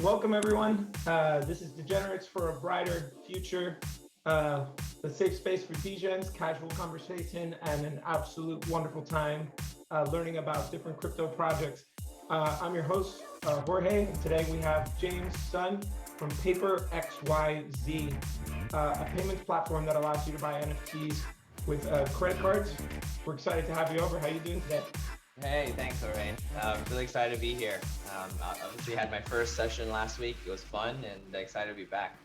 welcome everyone. This is Degenerates for a Brighter Future, the safe space for Degens, casual conversation, and an absolute wonderful time learning about different crypto projects. I'm your host, Jorge, and today we have James Sun from Paper.xyz, a payments platform that allows you to buy NFTs with credit cards. We're excited to have you over. How are you doing today? Hey, thanks, Jorge. Really excited to be here. Obviously had my first session last week. It was fun and excited to be back.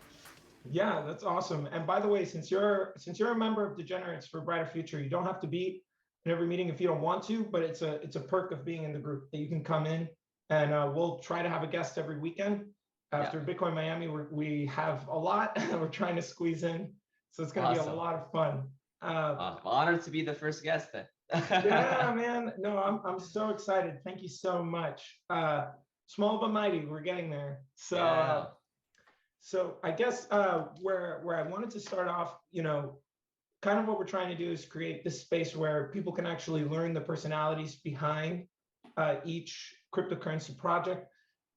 Yeah, that's awesome. And by the way, since you're a member of Degenerates for a Brighter Future, you don't have to be in every meeting if you don't want to, but it's a perk of being in the group that you can come in, and we'll try to have a guest every weekend. After Bitcoin Miami, we have a lot we're trying to squeeze in, so it's going to be a lot of fun. Honored to be the first guest then. Yeah, man. No, I'm so excited. Thank you so much. Small but mighty, we're getting there. So Yeah. So I guess where I wanted to start off, kind of what we're trying to do is create this space where people can actually learn the personalities behind each cryptocurrency project,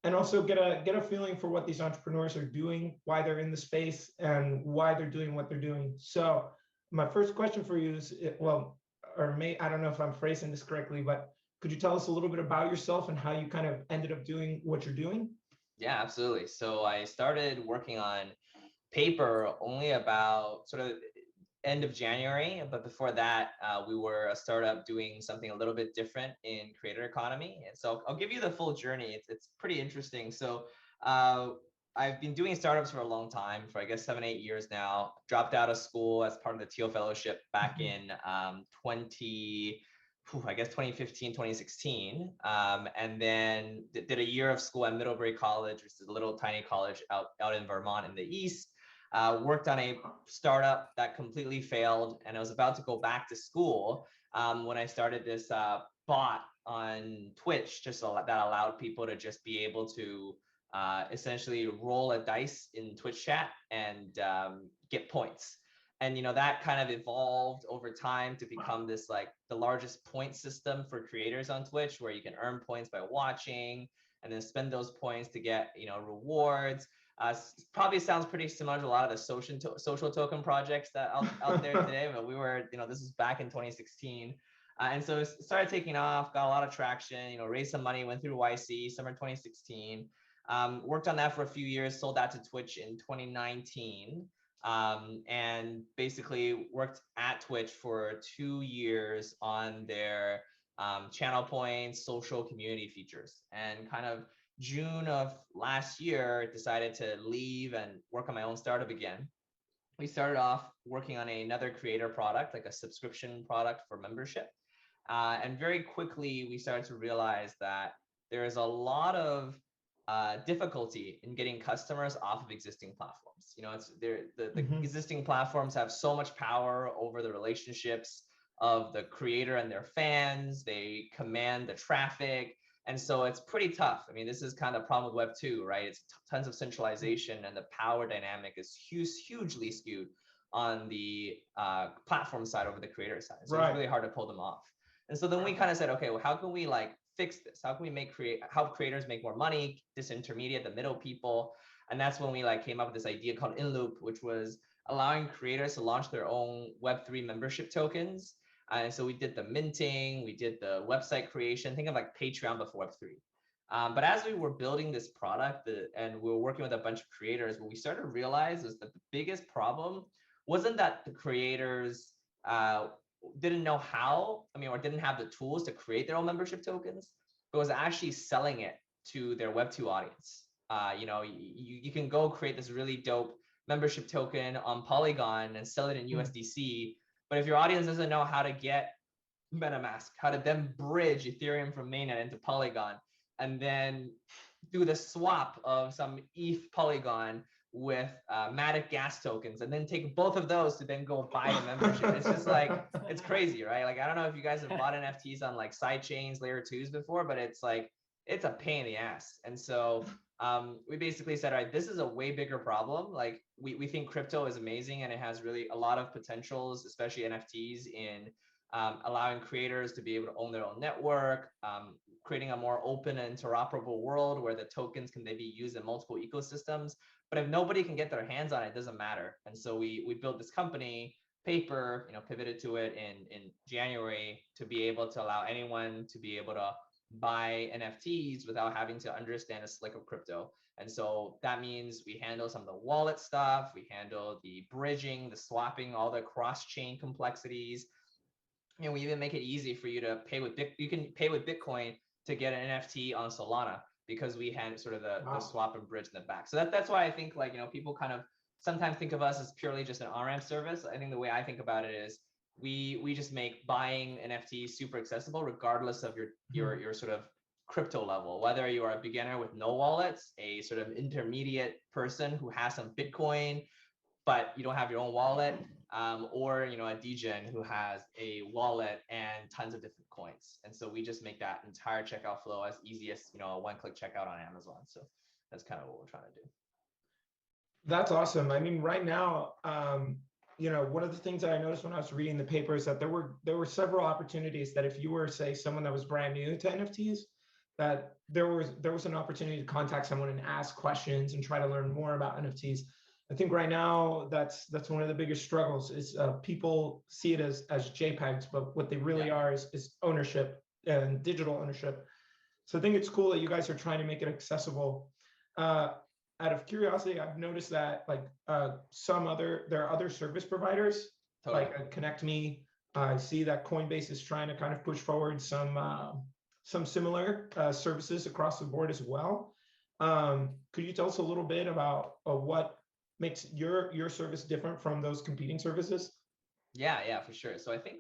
and also get a feeling for what these entrepreneurs are doing, why they're in the space, and why they're doing what they're doing. So my first question for you is, I don't know if I'm phrasing this correctly, but could you tell us a little bit about yourself and how you kind of ended up doing what you're doing? Yeah, absolutely. So I started working on Paper only about sort of end of January, but before that, we were a startup doing something a little bit different in creator economy. And so I'll give you the full journey. It's pretty interesting. So I've been doing startups for a long time, for I guess 7-8 years now. Dropped out of school as part of the Teal Fellowship back in 2015, 2016. And then did a year of school at Middlebury College, which is a little tiny college out in Vermont in the East. Worked on a startup that completely failed, and I was about to go back to school when I started this bot on Twitch, just so that allowed people to just be able to essentially roll a dice in Twitch chat and get points. And that kind of evolved over time to become this like the largest point system for creators on Twitch, where you can earn points by watching and then spend those points to get rewards. Probably sounds pretty similar to a lot of the social token projects that out there today, but we were, this is back in 2016. And so it started taking off, got a lot of traction, raised some money, went through YC, summer 2016. Worked on that for a few years, sold that to Twitch in 2019. And basically worked at Twitch for 2 years on their channel points, social community features, and kind of June of last year decided to leave and work on my own startup again. We started off working on another creator product, like a subscription product for membership. And very quickly, we started to realize that there is a lot of difficulty in getting customers off of existing platforms. The existing platforms have so much power over the relationships of the creator and their fans. They command the traffic. And so it's pretty tough. I mean, this is kind of problem with Web 2, right? It's tons of centralization, and the power dynamic is hugely skewed on the platform side over the creator side. So It's really hard to pull them off. And so then we kind of said, okay, well, how can we fix this? How can we help creators make more money, disintermediate the middle people? And that's when we came up with this idea called InLoop, which was allowing creators to launch their own Web3 membership tokens. And so we did the minting, we did the website creation, think of Patreon before Web3. But as we were building this product and we were working with a bunch of creators, what we started to realize is that the biggest problem wasn't that the creators didn't know how, or didn't have the tools to create their own membership tokens, but was actually selling it to their Web2 audience. You can go create this really dope membership token on Polygon and sell it in USDC. But if your audience doesn't know how to get MetaMask, how to then bridge Ethereum from mainnet into Polygon, and then do the swap of some ETH Polygon with Matic gas tokens, and then take both of those to then go buy the membership. It's just it's crazy, right? I don't know if you guys have bought NFTs on side chains, layer 2s before, but it's a pain in the ass. And so we basically said, all right, this is a way bigger problem. We think crypto is amazing, and it has really a lot of potentials, especially NFTs, in allowing creators to be able to own their own network, creating a more open and interoperable world where the tokens can then be used in multiple ecosystems. But if nobody can get their hands on it, it doesn't matter. And so we built this company, Paper, pivoted to it in January to be able to allow anyone to be able to buy NFTs without having to understand a slick of crypto. And so that means we handle some of the wallet stuff, we handle the bridging, the swapping, all the cross-chain complexities. We even make it easy for you to pay with you can pay with Bitcoin to get an NFT on Solana because we had sort of the swap and bridge in the back. So that's why I think people kind of sometimes think of us as purely just an on-ramp service. I think the way I think about it is we just make buying NFTs super accessible regardless of your sort of crypto level, whether you are a beginner with no wallets, a sort of intermediate person who has some Bitcoin, but you don't have your own wallet, or a degen who has a wallet and tons of different coins. And so we just make that entire checkout flow as easy as a one-click checkout on Amazon. So that's kind of what we're trying to do. That's awesome. I mean, right now, one of the things that I noticed when I was reading the paper is that there were several opportunities that if you were, say, someone that was brand new to NFTs, that there was an opportunity to contact someone and ask questions and try to learn more about NFTs. I think right now that's one of the biggest struggles is people see it as JPEGs, but what they really are is ownership and digital ownership. So I think it's cool that you guys are trying to make it accessible. Out of curiosity, I've noticed that there are other service providers like Connect Me. I see that Coinbase is trying to kind of push forward some similar services across the board as well. Could you tell us a little bit about what makes your service different from those competing services? Yeah, for sure. So I think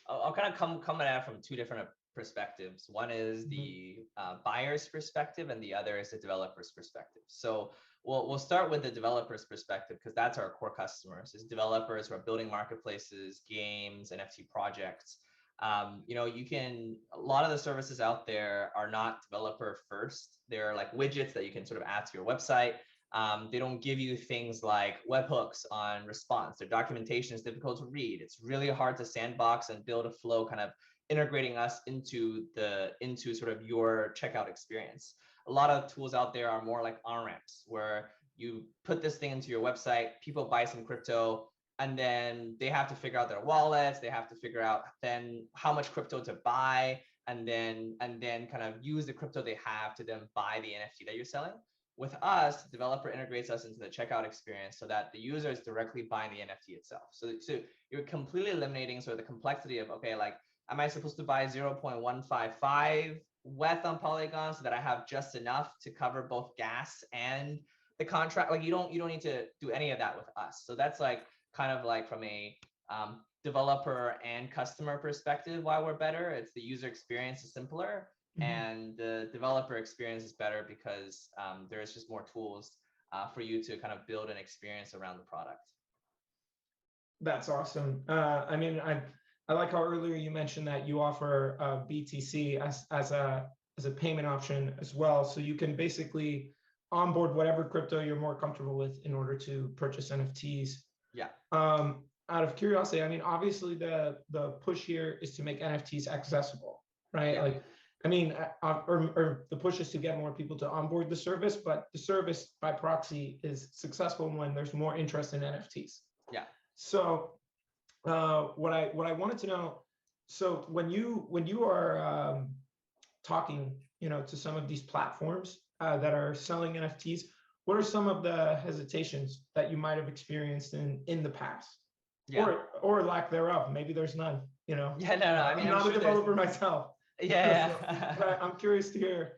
I'll kind of come at it from two different perspectives. One is the buyer's perspective, and the other is the developer's perspective. So we'll start with the developer's perspective because that's our core customers. Is developers who are building marketplaces, games, NFT projects. A lot of the services out there are not developer first. They're like widgets that you can sort of add to your website. They don't give you things like webhooks on response. Their documentation is difficult to read. It's really hard to sandbox and build a flow kind of integrating us into sort of your checkout experience. A lot of tools out there are more like on-ramps where you put this thing into your website, people buy some crypto, and then they have to figure out their wallets. They have to figure out then how much crypto to buy, and then kind of use the crypto they have to then buy the NFT that you're selling. With us, the developer integrates us into the checkout experience so that the user is directly buying the NFT itself. So you're completely eliminating sort of the complexity of, okay, am I supposed to buy 0.155 WETH on Polygon so that I have just enough to cover both gas and the contract? You don't need to do any of that with us. So that's kind of from a developer and customer perspective why we're better. It's the user experience is simpler, and the developer experience is better because there's just more tools for you to kind of build an experience around the product. That's awesome. I mean, I like how earlier you mentioned that you offer BTC as a payment option as well. So you can basically onboard whatever crypto you're more comfortable with in order to purchase NFTs. Yeah. Out of curiosity, I mean, obviously the push here is to make NFTs accessible, right? Yeah. Or the push is to get more people to onboard the service, but the service by proxy is successful when there's more interest in NFTs. Yeah. So what I wanted to know, so when you are talking, to some of these platforms that are selling NFTs, what are some of the hesitations that you might have experienced in the past? Yeah. Or lack thereof? Maybe there's none. Yeah, no. I mean, I'm not a developer myself. Yeah. But I'm curious to hear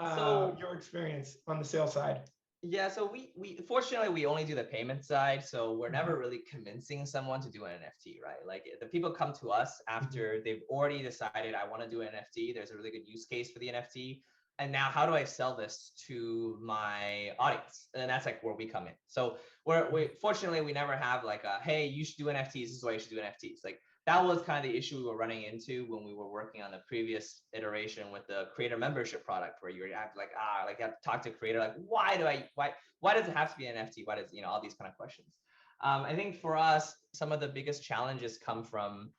your experience on the sales side. Yeah, so we fortunately we only do the payment side, so we're never really convincing someone to do an NFT, right? The people come to us after they've already decided I want to do an NFT. There's a really good use case for the NFT, and now how do I sell this to my audience? And that's where we come in. So we fortunately we never have hey, you should do NFTs. This is why you should do NFTs. That was kind of the issue we were running into when we were working on the previous iteration with the creator membership product, where you have to you have to talk to creator, why does it have to be an NFT? Why does, all these kind of questions. I think for us, some of the biggest challenges come from,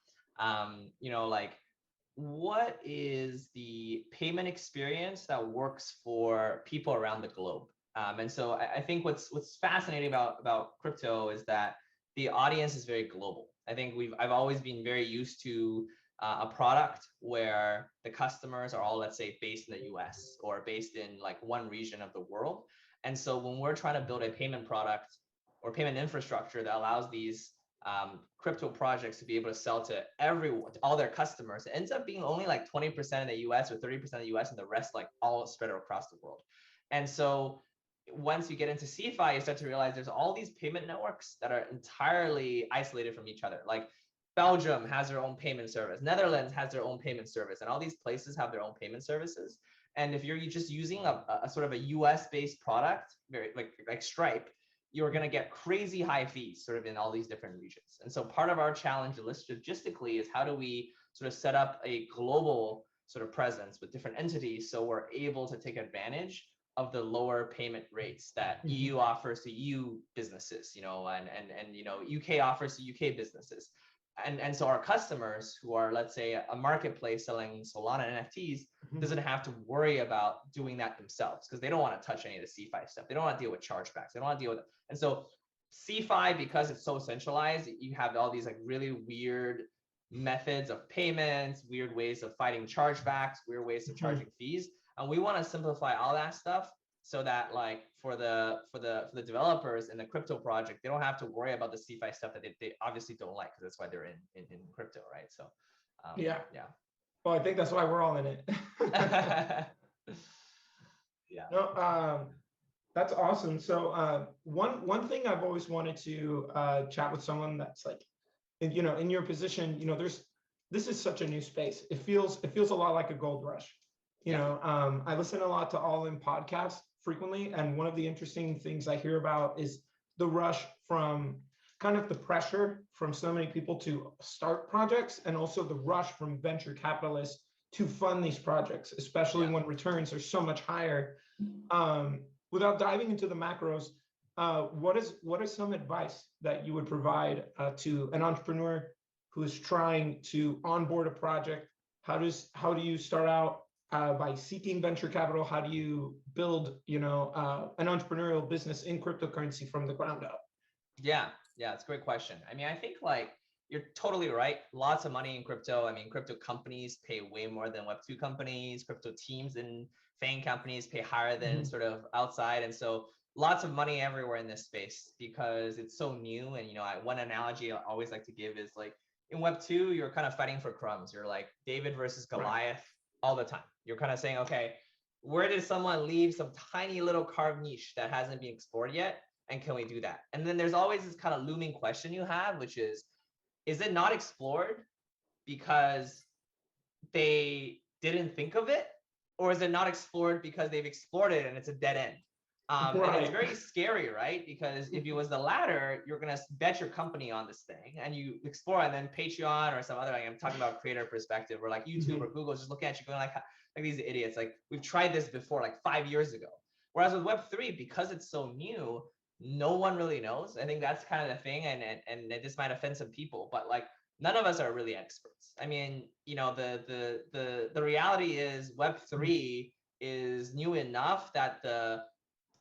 what is the payment experience that works for people around the globe? And so I think what's fascinating about crypto is that the audience is very global. I think I've always been very used to a product where the customers are all, let's say, based in the US or based in like one region of the world. And so when we're trying to build a payment product or payment infrastructure that allows these crypto projects to be able to sell to all their customers, it ends up being only like 20% in the US or 30% in the US and the rest like all spread across the world. And so once you get into CeFi, you start to realize there's all these payment networks that are entirely isolated from each other. Like Belgium has their own payment service, Netherlands has their own payment service, and all these places have their own payment services. And if you're just using a sort of a US based product, very like Stripe, you're going to get crazy high fees sort of in all these different regions. And so part of our challenge logistically is how do we sort of set up a global sort of presence with different entities so we're able to take advantage of the lower payment rates that EU offers to EU businesses, and UK offers to UK businesses. And so our customers who are, let's say, a marketplace selling Solana NFTs doesn't have to worry about doing that themselves because they don't want to touch any of the CeFi stuff. They don't want to deal with chargebacks. They don't want to deal with it. And so CeFi, because it's so centralized, you have all these like really weird methods of payments, weird ways of fighting chargebacks, weird ways of charging fees. And we want to simplify all that stuff so that like for the developers in the crypto project, they don't have to worry about the CeFi stuff that they obviously don't like because that's why they're in crypto, right? So yeah. Well, I think that's why we're all in it. Yeah. No, that's awesome. So one thing I've always wanted to chat with someone that's like, in your position, this is such a new space. It feels a lot like a gold rush. I listen a lot to All In podcasts frequently, and one of the interesting things I hear about is the rush from kind of the pressure from so many people to start projects, and also the rush from venture capitalists to fund these projects, especially when returns are so much higher. Without diving into the macros, what is some advice that you would provide to an entrepreneur who is trying to onboard a project? How do you start out by seeking venture capital? How do you build, an entrepreneurial business in cryptocurrency from the ground up? Yeah, it's a great question. I mean, I think like you're totally right. Lots of money in crypto. I mean, crypto companies pay way more than Web2 companies. Crypto teams and FANG companies pay higher than sort of outside. And so lots of money everywhere in this space because it's so new. And, one analogy I always like to give is like in Web2, you're kind of fighting for crumbs. You're like David versus Goliath all the time. You're kind of saying, okay, where did someone leave some tiny little carved niche that hasn't been explored yet? And can we do that? And then there's always this kind of looming question you have, which is it not explored because they didn't think of it? Or is it not explored because they've explored it and it's a dead end? And it's very scary, right? Because if it was the latter, you're going to bet your company on this thing and you explore, and then Patreon or some other, like I'm talking about creator perspective, or like YouTube or Google just looking at you going like these idiots, like we've tried this before, like 5 years ago. Whereas with Web3, because it's so new, no one really knows. I think that's kind of the thing. And this might offend some people, but like none of us are really experts. I mean, the reality is Web3 is new enough that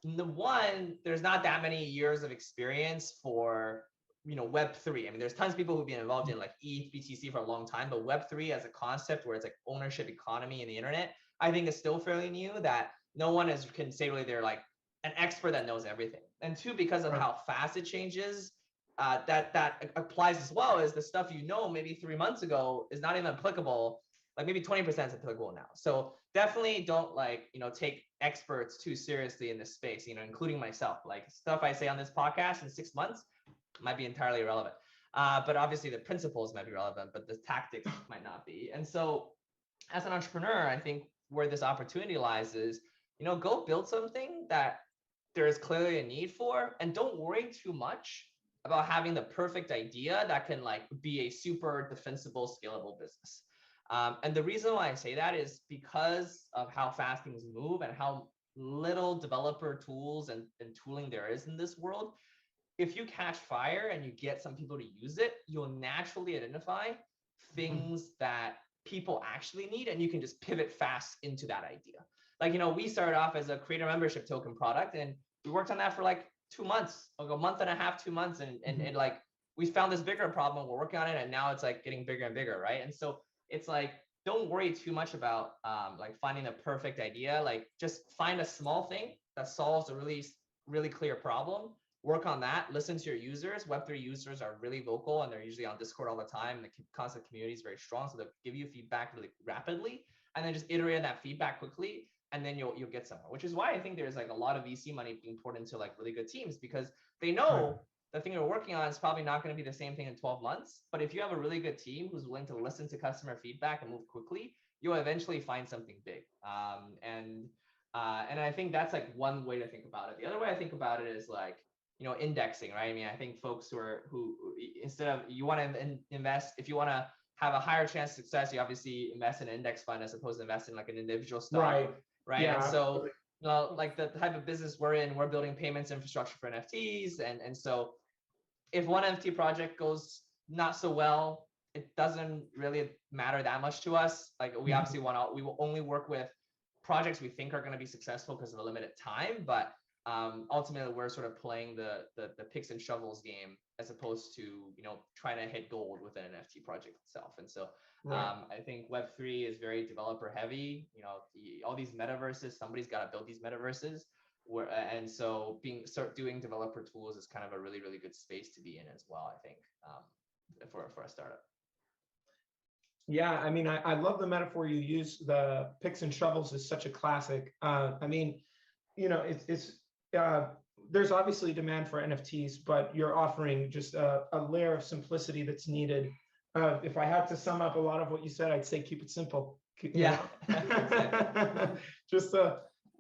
there's not that many years of experience for Web3. I mean, there's tons of people who've been involved in like ETH, BTC for a long time, but Web3 as a concept where it's like ownership economy in the internet, I think is still fairly new, that no one can say really they're like an expert that knows everything. And two, because of how fast it changes, that applies as well, is the stuff maybe 3 months ago is not even applicable. Like maybe 20% is applicable now. So definitely don't take experts too seriously in this space, including myself. Like stuff I say on this podcast in 6 months might be entirely irrelevant. But obviously the principles might be relevant, but the tactics might not be. And so as an entrepreneur, I think where this opportunity lies is, go build something that there is clearly a need for, and don't worry too much about having the perfect idea that can be a super defensible, scalable business. And the reason why I say that is because of how fast things move and how little developer tools and tooling there is in this world. If you catch fire and you get some people to use it, you'll naturally identify things that people actually need, and you can just pivot fast into that idea. Like, we started off as a creator membership token product, and we worked on that for like 2 months, like a month and a half, 2 months, and it like we found this bigger problem. We're working on it, and now it's like getting bigger and bigger, right? And so it's like, don't worry too much about like finding the perfect idea. Like, just find a small thing that solves a really, really clear problem. Work on that. Listen to your users. Web3 users are really vocal, and they're usually on Discord all the time. The concept community is very strong, so they'll give you feedback really rapidly, and then just iterate on that feedback quickly, and then you'll get somewhere. Which is why I think there's like a lot of VC money being poured into like really good teams, because they know the thing you're working on is probably not going to be the same thing in 12 months. But if you have a really good team who's willing to listen to customer feedback and move quickly, you'll eventually find something big. And I think that's like one way to think about it. The other way I think about it is like, indexing, right? I mean, I think folks who instead of, you want to invest, if you want to have a higher chance of success, you obviously invest in an index fund as opposed to invest in like an individual stock. Right. Yeah, and so, like the type of business we're in, we're building payments infrastructure for NFTs. And so if one NFT project goes not so well, it doesn't really matter that much to us. Like, we obviously we will only work with projects we think are going to be successful because of the limited time. But ultimately, we're sort of playing the picks and shovels game as opposed to, trying to hit gold with an NFT project itself. And so I think Web3 is very developer heavy. All these metaverses, somebody's got to build these metaverses. And so start doing developer tools is kind of a really, really good space to be in as well, I think, for a startup. Yeah, I mean, I love the metaphor you use. The picks and shovels is such a classic. I mean, there's obviously demand for NFTs, but you're offering just a layer of simplicity that's needed. If I had to sum up a lot of what you said, I'd say keep it simple.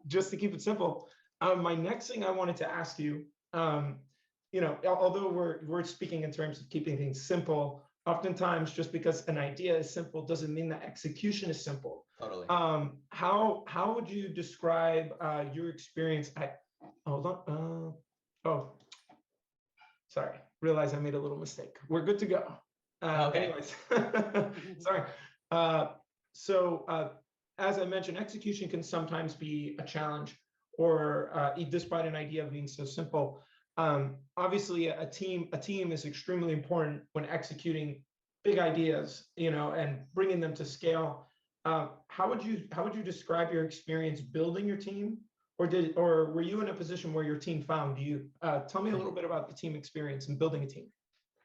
Just to keep it simple. My next thing I wanted to ask you, although we're speaking in terms of keeping things simple, oftentimes just because an idea is simple doesn't mean that execution is simple. Totally. How would you describe your experience at, hold on, sorry, realize I made a little mistake. We're good to go. Okay. Anyways, sorry. So as I mentioned, execution can sometimes be a challenge, or despite an idea being so simple. Obviously, a team is extremely important when executing big ideas, and bringing them to scale. How would you describe your experience building your team, or were you in a position where your team found you? Tell me a little bit about the team experience and building a team.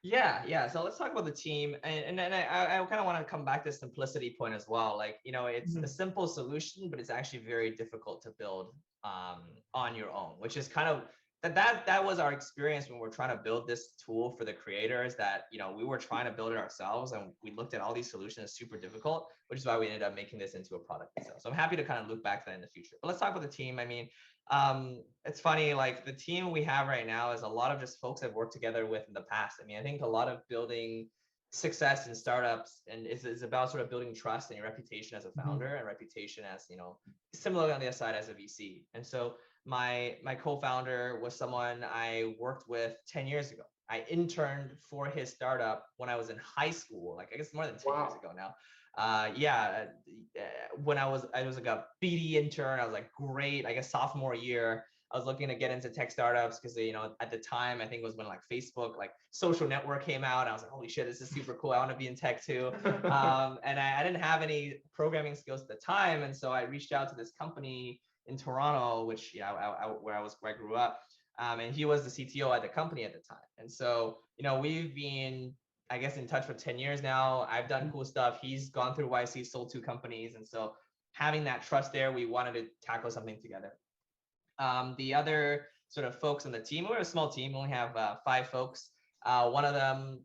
Yeah. So let's talk about the team, and I kind of want to come back to the simplicity point as well. Like, it's a simple solution, but it's actually very difficult to build on your own, which is kind of that was our experience when we're trying to build this tool for the creators. That we were trying to build it ourselves, and we looked at all these solutions, super difficult, which is why we ended up making this into a product itself. So I'm happy to kind of look back to that in the future. But let's talk about the team. I mean, it's funny, like the team we have right now is a lot of just folks I've worked together with in the past. I mean, I think a lot of building success in startups and is about sort of building trust and your reputation as a founder and reputation as, similarly on the other side as a VC. And so my co-founder was someone I worked with 10 years ago. I interned for his startup when I was in high school, like I guess more than 10 years ago now. When I was like a BD intern, I was like, great. I guess sophomore year, I was looking to get into tech startups because, at the time, I think it was when like Facebook, like social network came out. And I was like, holy shit, this is super cool. I want to be in tech too. And I didn't have any programming skills at the time. And so I reached out to this company in Toronto, which, where I grew up. And he was the CTO at the company at the time. And so, we've been, I guess, in touch for 10 years now. I've done cool stuff. He's gone through YC, sold 2 companies. And so having that trust there, we wanted to tackle something together. The other sort of folks on the team, we're a small team. We only have 5 folks. One of them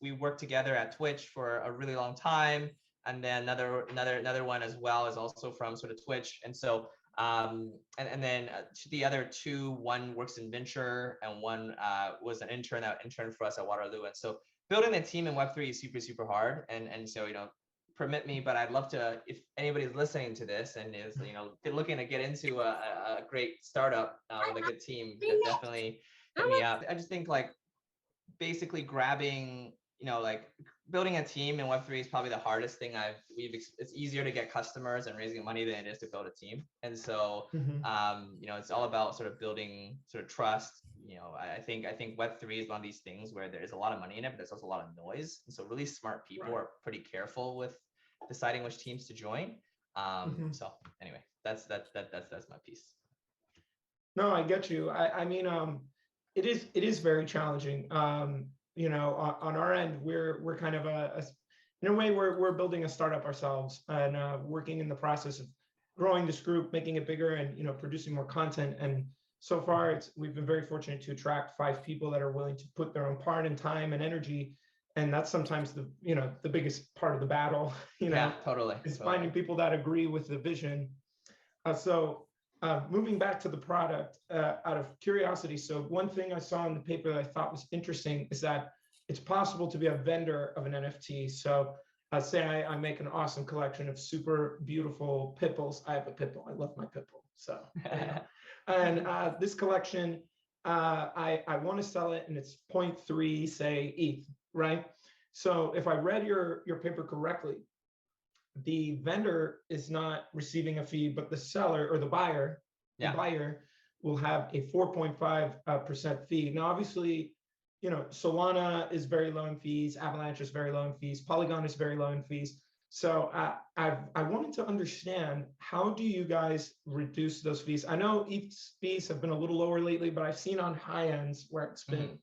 we worked together at Twitch for a really long time. And then another one as well is also from sort of Twitch. And so, and then the other 2, one works in venture and one was an intern for us at Waterloo. And so building a team in Web3 is super, super hard. And so, permit me, but I'd love to, if anybody's listening to this and is, looking to get into a great startup with a good team, definitely hit me up. I just think like basically grabbing, like building a team in Web3 is probably the hardest thing it's easier to get customers and raising money than it is to build a team. And so, it's all about sort of building sort of trust. I think Web3 is one of these things where there is a lot of money in it, but there's also a lot of noise. And so really smart people are pretty careful with deciding which teams to join. So anyway, that's my piece. No, I get you. I mean, it is very challenging. On our end, we're kind of in a way we're building a startup ourselves and working in the process of growing this group, making it bigger, and producing more content. And so far, we've been very fortunate to attract 5 people that are willing to put their own part in time and energy. And that's sometimes the biggest part of the battle. Yeah, totally. Is finding people that agree with the vision. Moving back to the product, out of curiosity, so one thing I saw in the paper that I thought was interesting is that it's possible to be a vendor of an NFT. So say I make an awesome collection of super beautiful pipples. I have a pipple. I love my pipple. So, and this collection, I want to sell it, and it's 0.3, say, ETH, right? So if I read your paper correctly, the vendor is not receiving a fee, but the seller or the buyer will have a 4.5% fee. Now, obviously, Solana is very low in fees, Avalanche is very low in fees, Polygon is very low in fees. So I wanted to understand, how do you guys reduce those fees? I know ETH fees have been a little lower lately, but I've seen on high ends where it's been,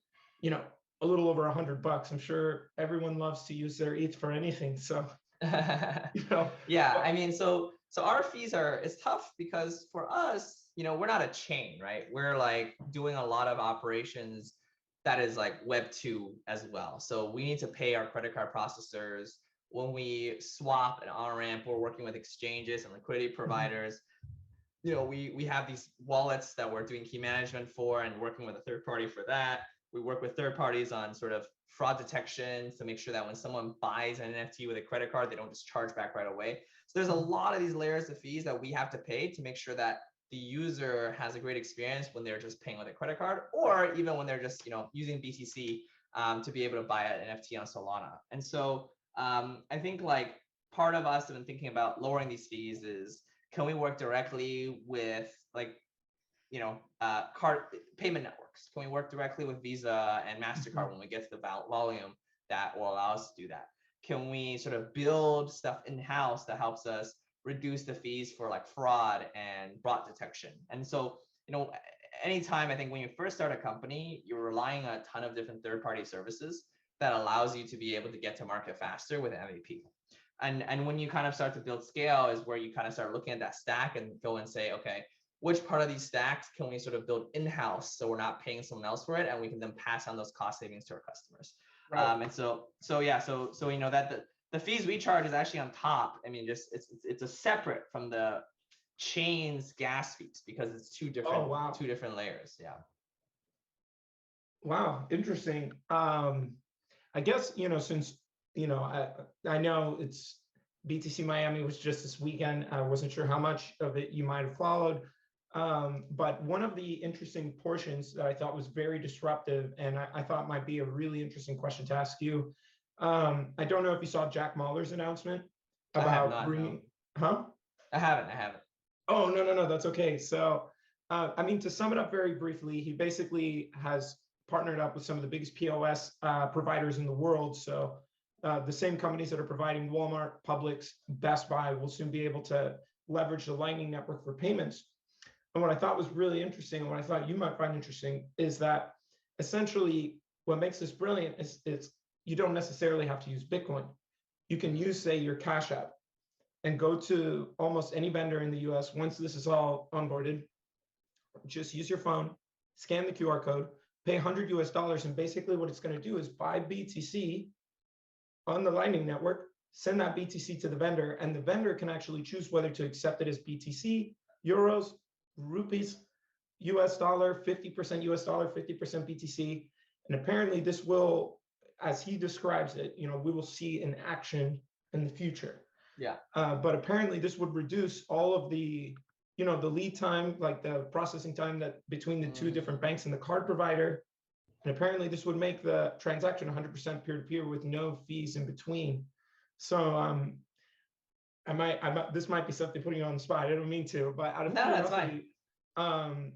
a little over $100. I'm sure everyone loves to use their ETH for anything. So. Yeah, I mean, so our fees it's tough because for us, we're not a chain, right? We're like doing a lot of operations that is like Web 2 as well. So we need to pay our credit card processors. When we swap and on-ramp, we're working with exchanges and liquidity providers. We have these wallets that we're doing key management for and working with a third party for that. We work with third parties on sort of fraud detection to make sure that when someone buys an NFT with a credit card, they don't just charge back right away. So there's a lot of these layers of fees that we have to pay to make sure that the user has a great experience when they're just paying with a credit card, or even when they're just using BTC to be able to buy an NFT on Solana. And so I think like part of us have been thinking about lowering these fees is, can we work directly with like card payment networks? Can we work directly with Visa and MasterCard when we get to the volume that will allow us to do that? Can we sort of build stuff in-house that helps us reduce the fees for like fraud and bot detection? And so, anytime, I think when you first start a company, you're relying on a ton of different third-party services that allows you to be able to get to market faster with MVP. And when you kind of start to build scale is where you kind of start looking at that stack and go and say, okay, which part of these stacks can we sort of build in-house so we're not paying someone else for it, and we can then pass on those cost savings to our customers. Right. And so that the fees we charge is actually on top. I mean, just it's a separate from the chain's gas fees because it's two different layers. Yeah. Wow, interesting. I guess since I know it's BTC Miami was just this weekend. I wasn't sure how much of it you might have followed. But one of the interesting portions that I thought was very disruptive, and I thought might be a really interesting question to ask you. I don't know if you saw Jack Mallers' announcement about bringing. Huh? I haven't. Oh, no, that's okay. So, I mean, to sum it up very briefly, he basically has partnered up with some of the biggest POS providers in the world. So, the same companies that are providing Walmart, Publix, Best Buy will soon be able to leverage the Lightning Network for payments. And what I thought was really interesting, and what I thought you might find interesting, is that essentially what makes this brilliant is you don't necessarily have to use Bitcoin. You can use, say, your Cash App and go to almost any vendor in the US. Once this is all onboarded, just use your phone, scan the QR code, pay $100 US, and basically what it's going to do is buy BTC on the Lightning Network, send that BTC to the vendor, and the vendor can actually choose whether to accept it as BTC, euros, rupees, US dollar, 50% US dollar, 50% BTC. And apparently this will, as he describes it, we will see in action in the future. Yeah. But apparently this would reduce all of the, the lead time, like the processing time that between the two different banks and the card provider. And apparently this would make the transaction 100% peer-to-peer with no fees in between. So this might be something putting you on the spot. I don't mean to, but out of No, that's fine. curiosity,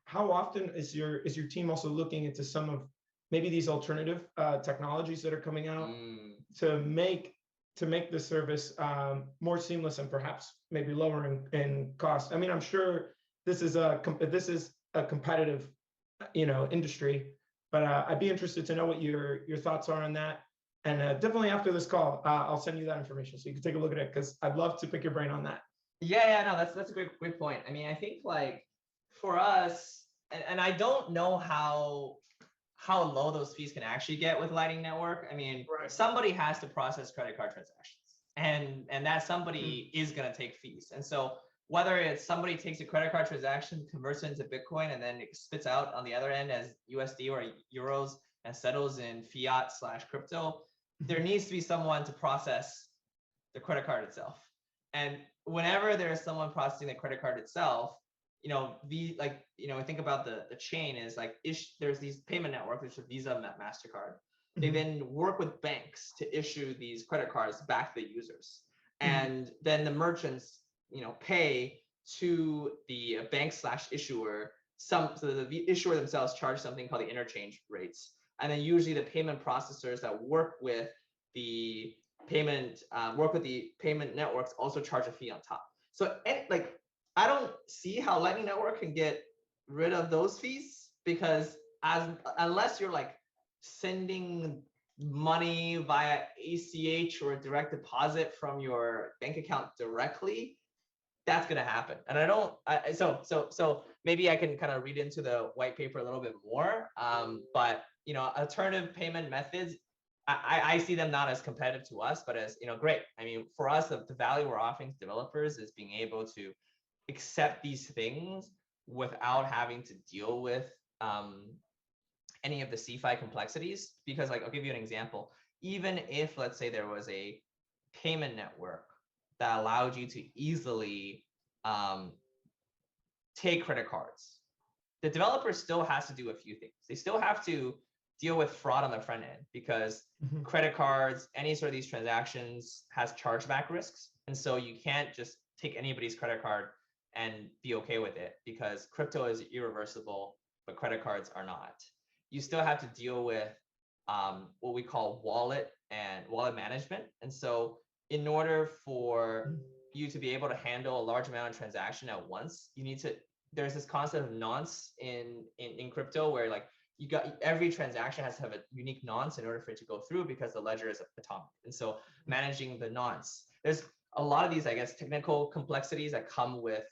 how often is your team also looking into some of maybe these alternative technologies that are coming out to make the service more seamless and perhaps maybe lower in cost? I mean, I'm sure this is a competitive, industry, but I'd be interested to know what your thoughts are on that. And definitely after this call, I'll send you that information so you can take a look at it, because I'd love to pick your brain on that. Yeah, no, that's a great point. I mean, I think like for us, and I don't know how low those fees can actually get with Lightning Network. I mean, somebody has to process credit card transactions, and that somebody is going to take fees. And so whether it's somebody takes a credit card transaction, converts it into Bitcoin, and then it spits out on the other end as USD or euros and settles in fiat/crypto, there needs to be someone to process the credit card itself. And whenever there's someone processing the credit card itself, think about the chain is like, there's these payment networks, there's a Visa, MasterCard. They then work with banks to issue these credit cards back to the users. And then the merchants, pay to the bank/issuer. So the issuer themselves charge something called the interchange rates. And then usually the payment processors that work with the payment networks also charge a fee on top. So I don't see how Lightning Network can get rid of those fees, because unless you're like sending money via ACH or direct deposit from your bank account directly, that's going to happen. And so maybe I can kind of read into the white paper a little bit more. But alternative payment methods, I see them not as competitive to us, but as great. I mean, for us, the value we're offering to developers is being able to accept these things without having to deal with any of the CeFi complexities. Because I'll give you an example. Even if, let's say, there was a payment network that allowed you to easily take credit cards, the developer still has to do a few things. They still have to deal with fraud on the front end, because credit cards, any sort of these transactions has chargeback risks. And so you can't just take anybody's credit card and be okay with it, because crypto is irreversible, but credit cards are not. You still have to deal with what we call wallet management. And so in order for you to be able to handle a large amount of transaction at once, there's this concept of nonce in crypto, where every transaction has to have a unique nonce in order for it to go through, because the ledger is atomic. And so managing the nonce, there's a lot of these, technical complexities that come with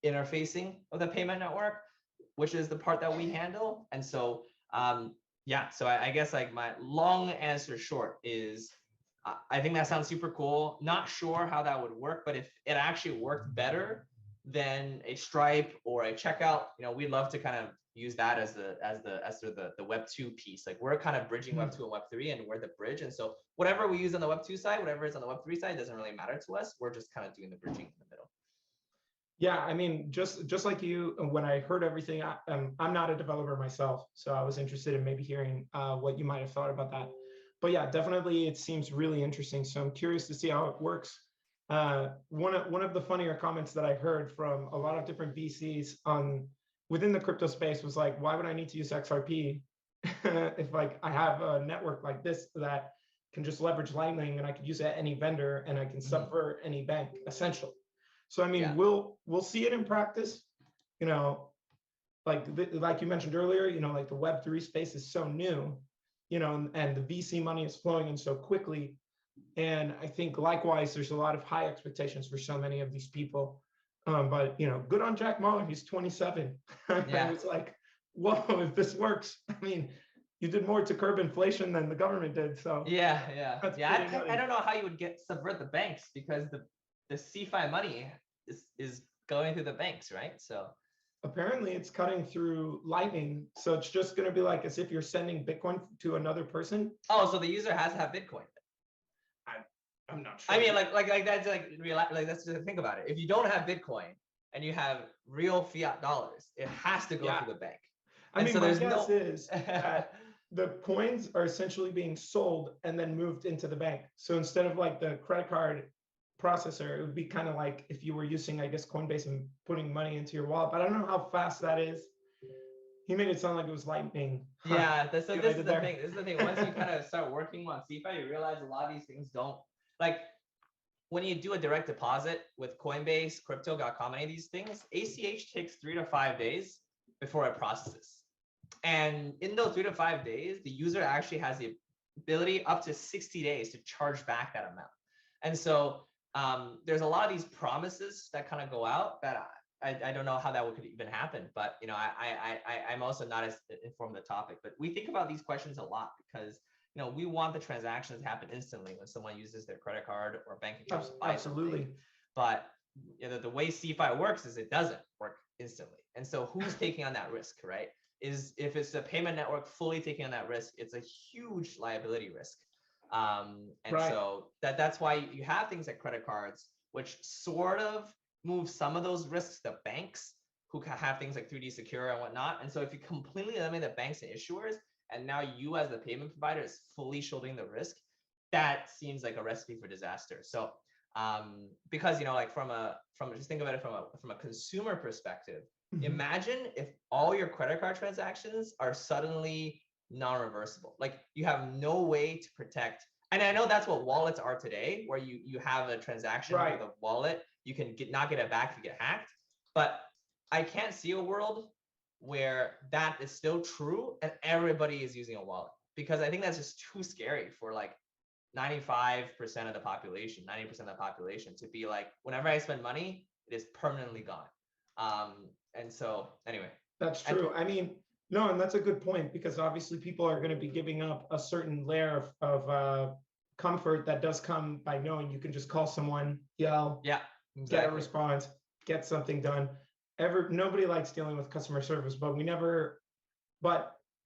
interfacing of the payment network, which is the part that we handle. And so, so I guess my long answer short is, I think that sounds super cool. Not sure how that would work, but if it actually worked better than a Stripe or a checkout, we'd love to kind of use that as the Web 2 piece. We're kind of bridging Web 2 and Web 3, and we're the bridge. And so whatever we use on the Web 2 side, whatever is on the Web 3 side, doesn't really matter to us. We're just kind of doing the bridging in the middle. Yeah, I mean, just like you, when I heard everything, I'm not a developer myself, so I was interested in maybe hearing what you might have thought about that. But yeah, definitely, it seems really interesting. So I'm curious to see how it works. One of the funnier comments that I heard from a lot of different VCs within the crypto space was like, why would I need to use XRP if I have a network like this that can just leverage Lightning, and I could use it at any vendor, and I can subvert any bank, essentially. So I mean, we'll see it in practice, like you mentioned earlier, like the Web3 space is so new, and the VC money is flowing in so quickly. And I think likewise, there's a lot of high expectations for so many of these people. But good on Jack Mahler, he's 27. I was like, whoa, if this works, I mean, you did more to curb inflation than the government did. So yeah. I don't know how you would subvert the banks, because the CeFi money is going through the banks, right? So apparently it's cutting through Lightning. So it's just going to be like as if you're sending Bitcoin to another person. Oh, so the user has to have Bitcoin. I'm not sure. I mean, that's let's just think about it. If you don't have Bitcoin and you have real fiat dollars, it has to go through the bank. I And mean, so my there's guess no, is that the coins are essentially being sold and then moved into the bank. So instead of like the credit card processor, it would be kind of like if you were using, I guess, Coinbase and putting money into your wallet. But I don't know how fast that is. He made it sound like it was lightning. yeah, so See what I this is did the there? thing. This is the thing. Once you kind of start working on CeFi, you realize a lot of these things don't like when you do a direct deposit with Coinbase, Crypto.com, any of these things, ACH takes 3 to 5 days before it processes. And in those 3 to 5 days, the user actually has the ability up to 60 days to charge back that amount. And so there's a lot of these promises that kind of go out that I don't know how that could even happen, but you know, I'm also not as informed on the topic. But we think about these questions a lot because you know we want the transactions to happen instantly when someone uses their credit card or bank account to buy Absolutely. something. But you know, the way CeFi works is it doesn't work instantly. And so who's taking on that risk, right? Is if it's a payment network fully taking on that risk, it's a huge liability risk. And Right. so that's why you have things like credit cards, which sort of move some of those risks to banks who have things like 3D Secure and whatnot. And so if you completely eliminate the banks and issuers, and now you as the payment provider is fully shouldering the risk, that seems like a recipe for disaster. So because you know, like from just think about it from a consumer perspective, imagine if all your credit card transactions are suddenly non-reversible. Like you have no way to protect. And I know that's what wallets are today, where you have a transaction Right. with a wallet, you can not get it back if you get hacked. But I can't see a world where that is still true and everybody is using a wallet, because I think that's just too scary for like 95% of the population, 90% of the population to be like, whenever I spend money, it is permanently gone. And so anyway. That's true. I mean, no, and that's a good point, because obviously people are going to be giving up a certain layer of comfort that does come by knowing you can just call someone, yell, yeah, exactly. get a response, get something done. Nobody likes dealing with customer service, but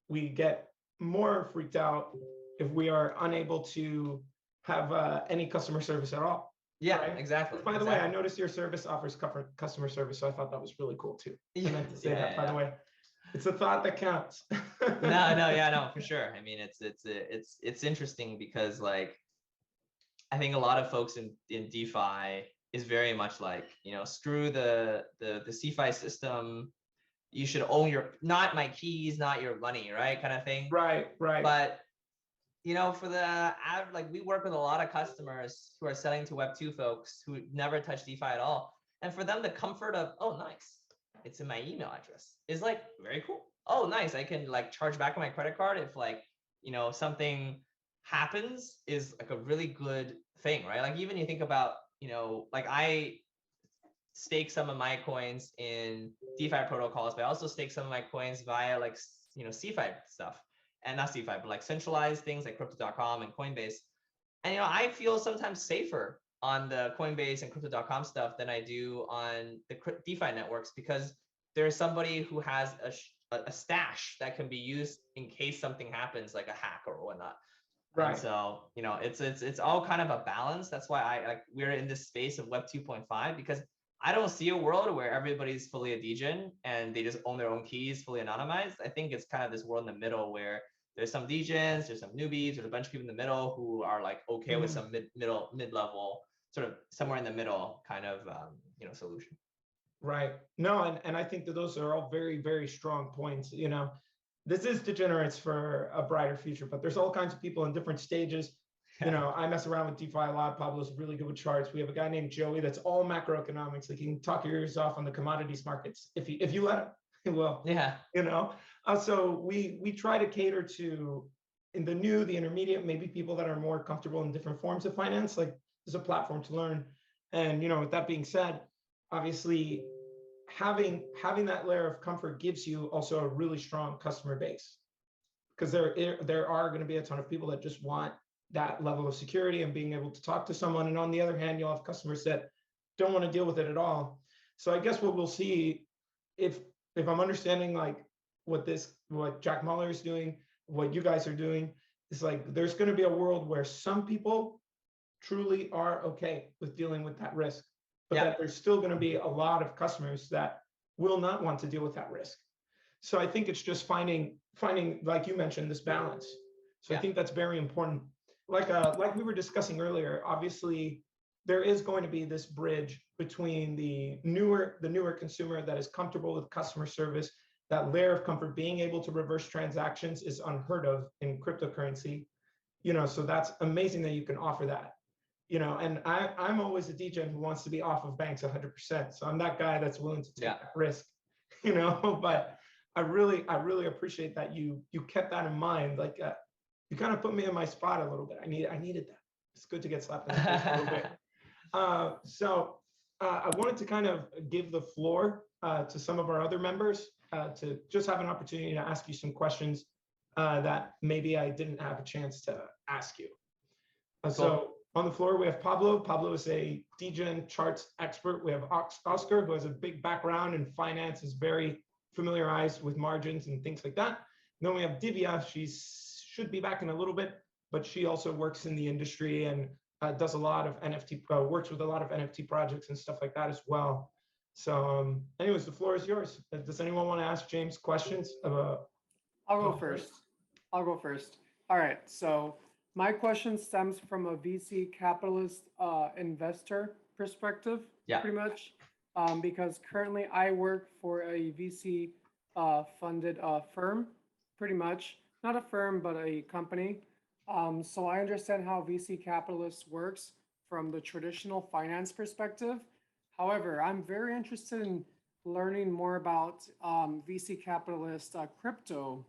we get more freaked out if we are unable to have any customer service at all. Yeah, right? exactly. By the way, I noticed your service offers customer service, so I thought that was really cool too. I meant to say that, by the way. It's a thought that counts. no, for sure. I mean, it's interesting because like I think a lot of folks in DeFi is very much like, you know, screw the CeFi system. You should own not my keys, not your money, right? Kind of thing. Right. But you know, for like we work with a lot of customers who are selling to Web2 folks who never touch DeFi at all. And for them, the comfort of, oh, nice, it's in my email address is like very cool. Oh, nice, I can like charge back on my credit card if like, you know, something happens, is like a really good thing, right? Like even you think about, you know, like I stake some of my coins in DeFi protocols, but I also stake some of my coins via like, you know, CeFi stuff. And not CeFi, but like centralized things like Crypto.com and Coinbase. And, you know, I feel sometimes safer on the Coinbase and Crypto.com stuff than I do on the DeFi networks, because there's somebody who has a stash that can be used in case something happens, like a hack or whatnot. Right. And so, you know, it's all kind of a balance. That's why we're in this space of Web 2.5, because I don't see a world where everybody's fully a degen and they just own their own keys, fully anonymized. I think it's kind of this world in the middle where there's some degens, there's some newbies, there's a bunch of people in the middle who are like okay with some mid-level, sort of somewhere in the middle kind of you know, solution. Right. No, and I think that those are all very, very strong points. You know, this is degenerates for a brighter future, but there's all kinds of people in different stages. You know, I mess around with DeFi a lot. Pablo's really good with charts. We have a guy named Joey that's all macroeconomics. Like he can talk your ears off on the commodities markets if you let him. He will. Yeah. You know, so we try to cater to in the new, the intermediate, maybe people that are more comfortable in different forms of finance. Like there's a platform to learn. And you know, with that being said, obviously having that layer of comfort gives you also a really strong customer base, because there are going to be a ton of people that just want that level of security and being able to talk to someone. And on the other hand, you'll have customers that don't want to deal with it at all. So I guess what we'll see, if I'm understanding like what Jack Muller is doing, what you guys are doing, is like there's going to be a world where some people truly are okay with dealing with that risk, but that there's still going to be a lot of customers that will not want to deal with that risk. So I think it's just finding, like you mentioned, this balance. So I Yeah. think that's very important. Like we were discussing earlier, obviously there is going to be this bridge between the newer consumer that is comfortable with customer service. That layer of comfort, being able to reverse transactions, is unheard of in cryptocurrency. So that's amazing that you can offer that. And I'm always a degen who wants to be off of banks 100%. So I'm that guy that's willing to take that risk, but I really appreciate that you kept that in mind. Like you kind of put me in my spot a little bit. I needed that. It's good to get slapped in the face a little bit. I wanted to kind of give the floor to some of our other members to just have an opportunity to ask you some questions that maybe I didn't have a chance to ask you. So on the floor, we have Pablo. Pablo is a degen charts expert. We have Oscar, who has a big background in finance, is very familiarized with margins and things like that. And then we have Divya. She should be back in a little bit, but she also works in the industry and does a lot of NFT, works with a lot of NFT projects and stuff like that as well. So anyways, the floor is yours. Does anyone want to ask James questions? I'll go first. All right, so my question stems from a VC capitalist investor perspective, pretty much, because currently I work for a VC funded firm, pretty much. Not a firm, but a company. So I understand how VC capitalist works from the traditional finance perspective. However, I'm very interested in learning more about VC capitalist crypto,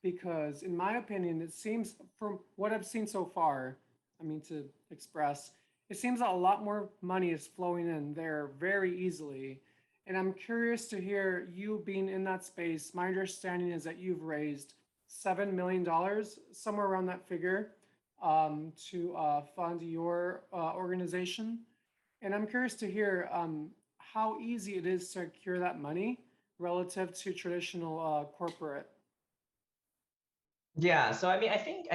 because in my opinion, it seems from what I've seen so far, it seems that a lot more money is flowing in there very easily. And I'm curious to hear, you being in that space, my understanding is that you've raised $7 million, somewhere around that figure, to fund your organization. And I'm curious to hear how easy it is to secure that money relative to traditional corporate. Yeah, so I mean, I think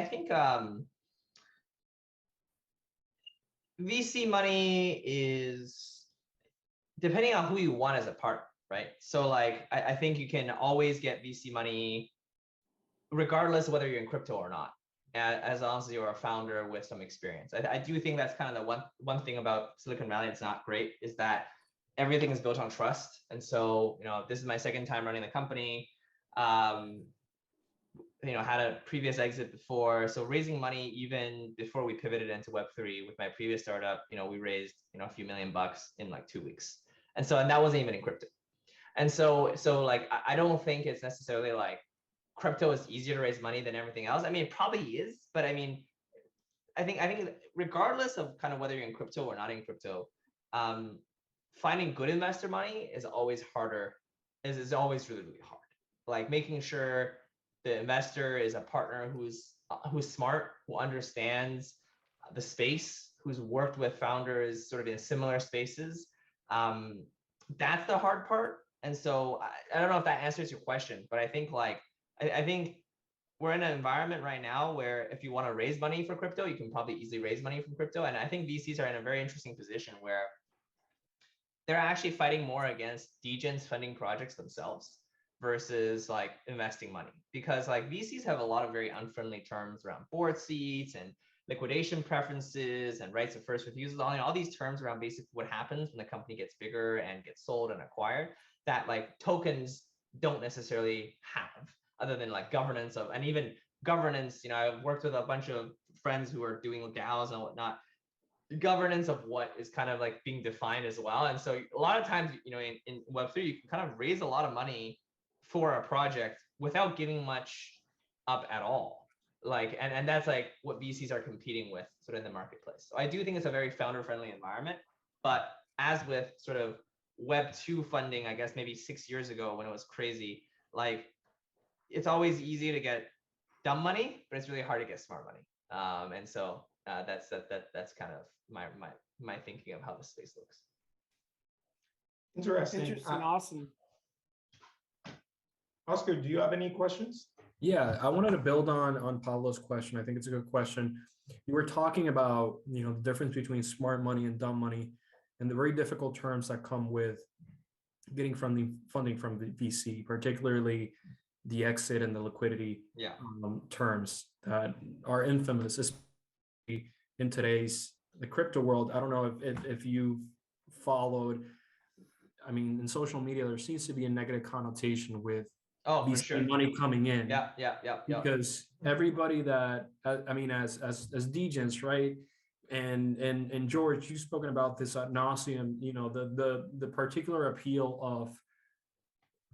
VC money is depending on who you want as a partner, right? So like, I think you can always get VC money regardless of whether you're in crypto or not, as long as you're a founder with some experience. I do think that's kind of the one thing about Silicon Valley that's not great, is that everything is built on trust. And so, this is my second time running the company. Had a previous exit before. So raising money, even before we pivoted into Web3 with my previous startup, we raised, a few $1 million in like 2 weeks. And that wasn't even in crypto. And so like, I don't think it's necessarily like crypto is easier to raise money than everything else. I mean, it probably is, but I mean, I think regardless of kind of whether you're in crypto or not in crypto, finding good investor money is always harder, is always really, really hard. Like making sure the investor is a partner who's smart, who understands the space, who's worked with founders sort of in similar spaces. That's the hard part. And so I don't know if that answers your question, but I think I think we're in an environment right now where if you want to raise money for crypto, you can probably easily raise money from crypto. And I think VCs are in a very interesting position where they're actually fighting more against degens funding projects themselves versus like investing money, because like VCs have a lot of very unfriendly terms around board seats and liquidation preferences and rights of first refusal, all these terms around basically what happens when the company gets bigger and gets sold and acquired, that like tokens don't necessarily have, other than like governance of, and even governance, I've worked with a bunch of friends who are doing DAOs and whatnot, governance of what is kind of like being defined as well. And so a lot of times, in Web3, you can kind of raise a lot of money for a project without giving much up at all. Like, and that's like what VCs are competing with sort of in the marketplace. So I do think it's a very founder-friendly environment, but as with sort of Web2 funding, I guess maybe 6 years ago when it was crazy, like it's always easy to get dumb money, but it's really hard to get smart money. And so that's kind of my thinking of how the space looks. Interesting. Awesome. Oscar, do you have any questions? Yeah, I wanted to build on Pablo's question. I think it's a good question. You were talking about, the difference between smart money and dumb money, and the very difficult terms that come with getting funding from the VC, particularly the exit and the liquidity Yeah. terms that are infamous, especially in today's the crypto world. I don't know if you've followed. I mean, in social media, there seems to be a negative connotation with Oh, for VC sure. money coming in. Yeah. Because everybody that I mean, as Degens, right? And George, you've spoken about this ad nauseum. You know, the particular appeal of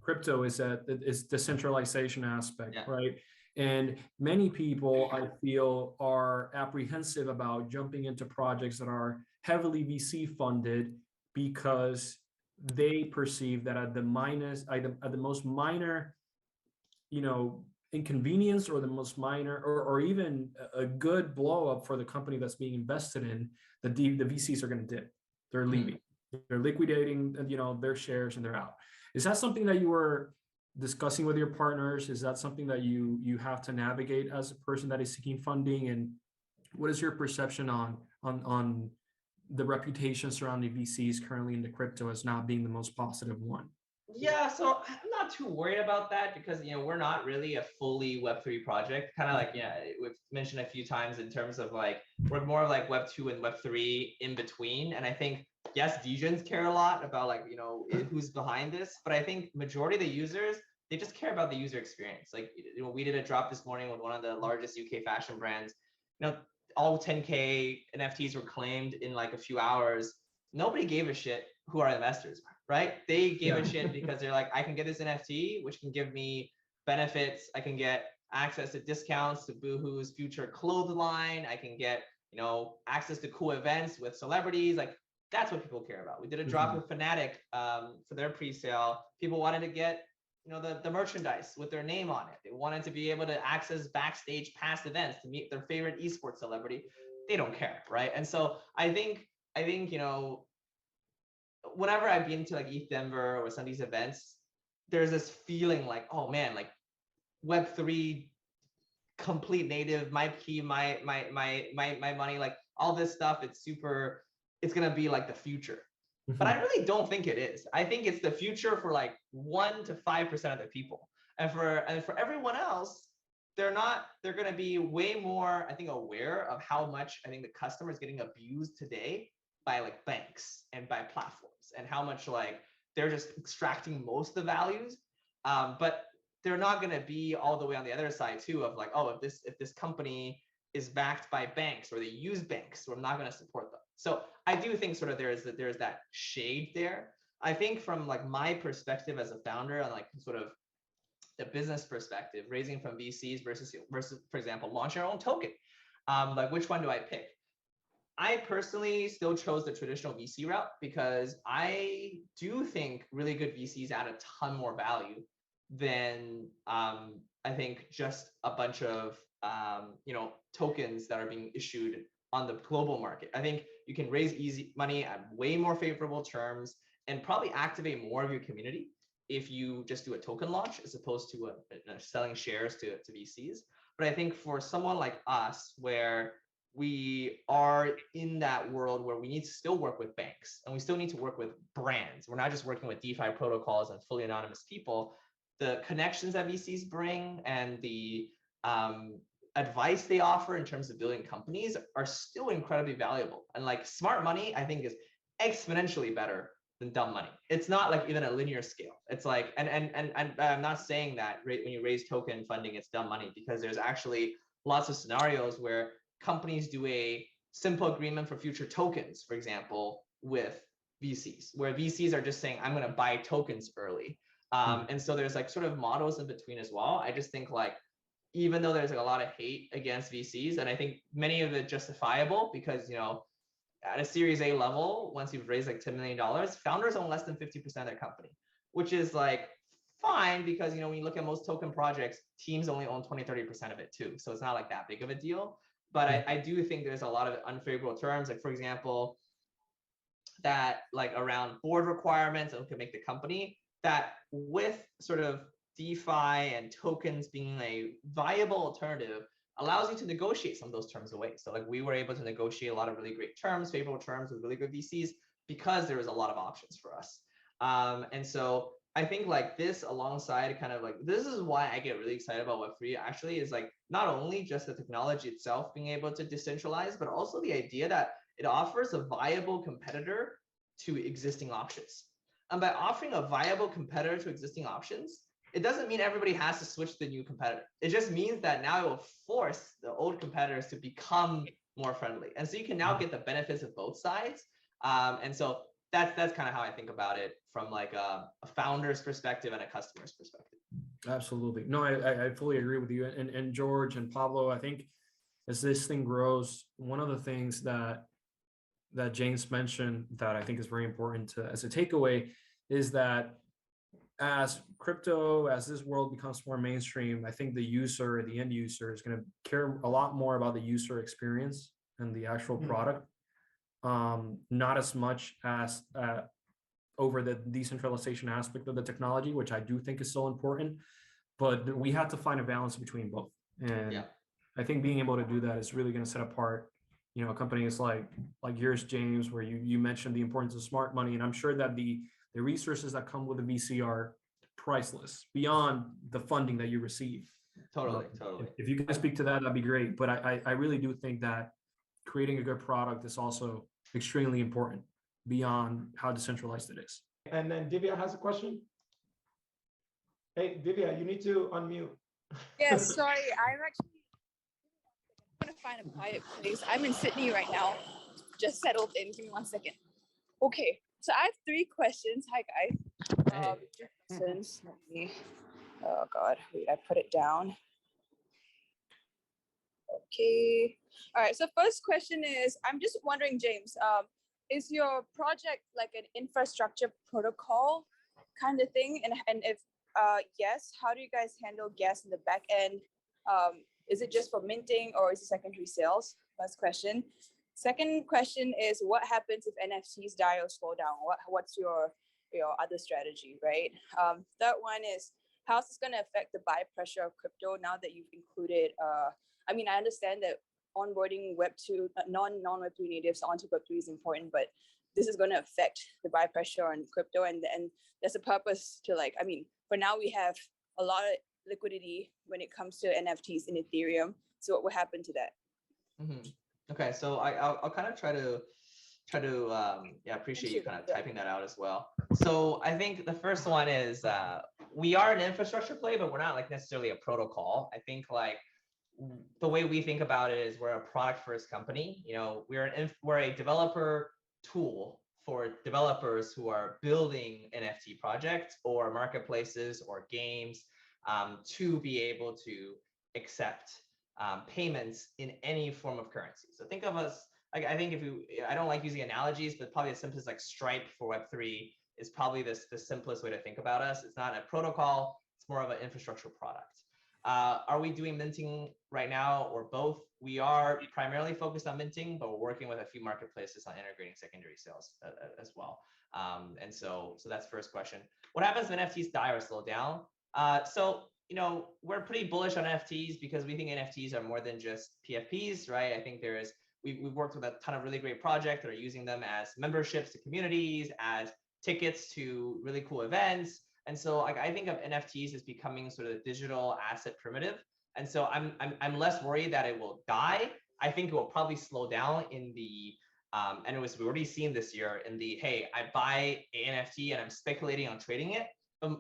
crypto is that it's decentralization aspect, Yeah. right? And many people, I feel, are apprehensive about jumping into projects that are heavily VC funded because they perceive that at the most minor, you know, inconvenience, or the most minor, or even a good blow up for the company that's being invested in, the VCs are going to dip. They're leaving. They're liquidating, you know, their shares, and they're out. Is that something that you were discussing with your partners? Is that something that you have to navigate as a person that is seeking funding? And what is your perception on the reputation surrounding VCs currently in the crypto as not being the most positive one? Yeah, so I'm not too worried about that because we're not really a fully Web3 project. Kind of like we've mentioned a few times in terms of like we're more of like Web2 and Web3 in between. And I think yes, Degens care a lot about like who's behind this, but I think majority of the users, they just care about the user experience. Like we did a drop this morning with one of the largest UK fashion brands. All 10K NFTs were claimed in like a few hours. Nobody gave a shit who our investors are, right? They gave a shit because they're like, I can get this NFT, which can give me benefits. I can get access to discounts to Boohoo's future clothes line. I can get, access to cool events with celebrities. Like that's what people care about. We did a drop with Fnatic for their pre-sale. People wanted to get, the merchandise with their name on it. They wanted to be able to access backstage past events to meet their favorite esports celebrity. They don't care, right? And so I think, whenever I've been to like ETH Denver or some of these events, there's this feeling like, oh man, like Web3 complete native, my key, my money, like all this stuff, it's gonna be like the future. But I really don't think it is. I think it's the future for like 1 to 5% of the people. And for everyone else, they're gonna be way more, I think, aware of how much I think the customer is getting abused today by like banks and by platforms, and how much like they're just extracting most of the values. But they're not going to be all the way on the other side too of like, oh, if this company is backed by banks or they use banks, so I'm not going to support them. So I do think sort of there's that shade there. I think from like my perspective as a founder and like sort of the business perspective, raising from VCs versus for example, launching our own token, like which one do I pick? I personally still chose the traditional VC route because I do think really good VCs add a ton more value than I think just a bunch of tokens that are being issued on the global market. I think you can raise easy money at way more favorable terms and probably activate more of your community if you just do a token launch as opposed to selling shares to VCs. But I think for someone like us, where we are in that world where we need to still work with banks and we still need to work with brands. We're not just working with DeFi protocols and fully anonymous people. The connections that VCs bring and the advice they offer in terms of building companies are still incredibly valuable. And like smart money, I think, is exponentially better than dumb money. It's not like even a linear scale. It's like, and I'm not saying that when you raise token funding, it's dumb money, because there's actually lots of scenarios where companies do a simple agreement for future tokens, for example, with VCs, where VCs are just saying, I'm going to buy tokens early. And so there's like sort of models in between as well. I just think like, even though there's like a lot of hate against VCs, and I think many of it justifiable because, at a Series A level, once you've raised like $10 million, founders own less than 50% of their company, which is like fine because, when you look at most token projects, teams only own 20-30% of it too. So it's not like that big of a deal. But I do think there's a lot of unfavorable terms, like for example, that like around board requirements and can make the company that with sort of DeFi and tokens being a viable alternative allows you to negotiate some of those terms away. So like we were able to negotiate a lot of really great terms, favorable terms with really good VCs because there was a lot of options for us. And so I think like this alongside kind of like, this is why I get really excited about Web3 actually, is like not only just the technology itself being able to decentralize, but also the idea that it offers a viable competitor to existing options. And by offering a viable competitor to existing options, it doesn't mean everybody has to switch to the new competitor. It just means that now it will force the old competitors to become more friendly. And so you can now get the benefits of both sides. And so that's kind of how I think about it from like a founder's perspective and a customer's perspective. Absolutely. No, I fully agree with you. And George and Pablo, I think as this thing grows, one of the things that James mentioned that I think is very important as a takeaway is that as this world becomes more mainstream, I think the end user is going to care a lot more about the user experience and the actual product. Not as much as over the decentralization aspect of the technology, which I do think is so important, but we have to find a balance between both. And I think being able to do that is really going to set apart, companies like yours, James, where you mentioned the importance of smart money. And I'm sure that the resources that come with the VC are priceless beyond the funding that you receive. Totally. If you can speak to that, that'd be great. But I really do think that creating a good product is also extremely important beyond how decentralized it is. And then Divya has a question. Hey, Divya, you need to unmute. Yes, sorry, I'm going to find a quiet place. I'm in Sydney right now, just settled in. Give me 1 second. Okay, so I have 3 questions. Hi, guys. 3 questions. Let me, oh God, wait, I put it down. Okay. All right, so first question is, I'm just wondering, James, is your project like an infrastructure protocol kind of thing? And if yes, how do you guys handle gas in the back end? Is it just for minting or is it secondary sales? First question. Second question is, what happens if NFTs die or slow down? What's your other strategy, right? Third one is, how's this going to affect the buy pressure of crypto now that you've included? I mean, I understand that onboarding Web2, non-Web3 natives onto Web3 is important, but this is going to affect the buy pressure on crypto, and there's a purpose to like, I mean, for now we have a lot of liquidity when it comes to NFTs in Ethereum. So what will happen to that? Okay, so I'll kind of try to appreciate you kind of typing that out as well. So I think the first one is we are an infrastructure play, but we're not like necessarily a protocol. I think like the way we think about it is we're a product first company. We're a developer tool for developers who are building NFT projects or marketplaces or games to be able to accept payments in any form of currency. So think of us, like, I think I don't like using analogies, but probably the simplest, like Stripe for Web3 is probably the simplest way to think about us. It's not a protocol, it's more of an infrastructure product. Are we doing minting right now or both? We are primarily focused on minting, but we're working with a few marketplaces on integrating secondary sales as well. And so that's first question. What happens when NFTs die or slow down? So we're pretty bullish on NFTs because we think NFTs are more than just PFPs, right? I think we've worked with a ton of really great projects that are using them as memberships to communities, as tickets to really cool events. And so I think of NFTs as becoming sort of the digital asset primitive. And so I'm less worried that it will die. I think it will probably slow down in the, and we've already seen this year in the, hey, I buy an NFT and I'm speculating on trading it.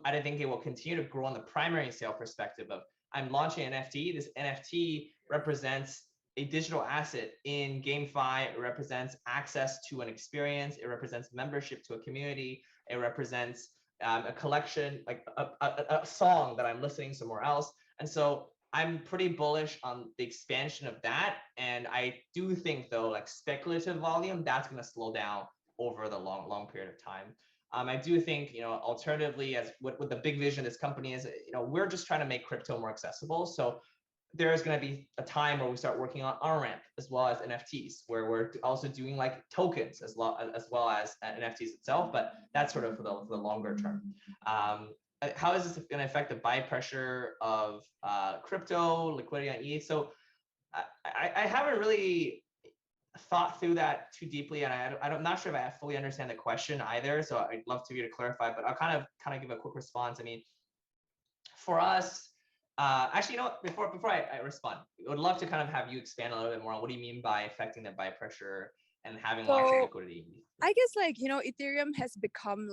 I don't think it will continue to grow on the primary sale perspective of I'm launching an NFT. This NFT represents a digital asset in GameFi. It represents access to an experience. It represents membership to a community. It represents a collection, like a song that I'm listening somewhere else. And so I'm pretty bullish on the expansion of that. And I do think though, like speculative volume, that's going to slow down over the long period of time. I do think, alternatively, as what the big vision of this company is, we're just trying to make crypto more accessible. So there is going to be a time where we start working on on-ramp as well as NFTs, where we're also doing like tokens as well as NFTs itself, but that's sort of for the longer term. How is this going to affect the buy pressure of crypto, liquidity on ETH? So I haven't really thought through that too deeply, and I'm not sure if I fully understand the question either. So I'd love to you to clarify, but I'll kind of give a quick response. I mean, for us, actually, you know what? Before I respond, I would love to kind of have you expand a little bit more on what do you mean by affecting the buy pressure and having lots of liquidity. I guess Ethereum has become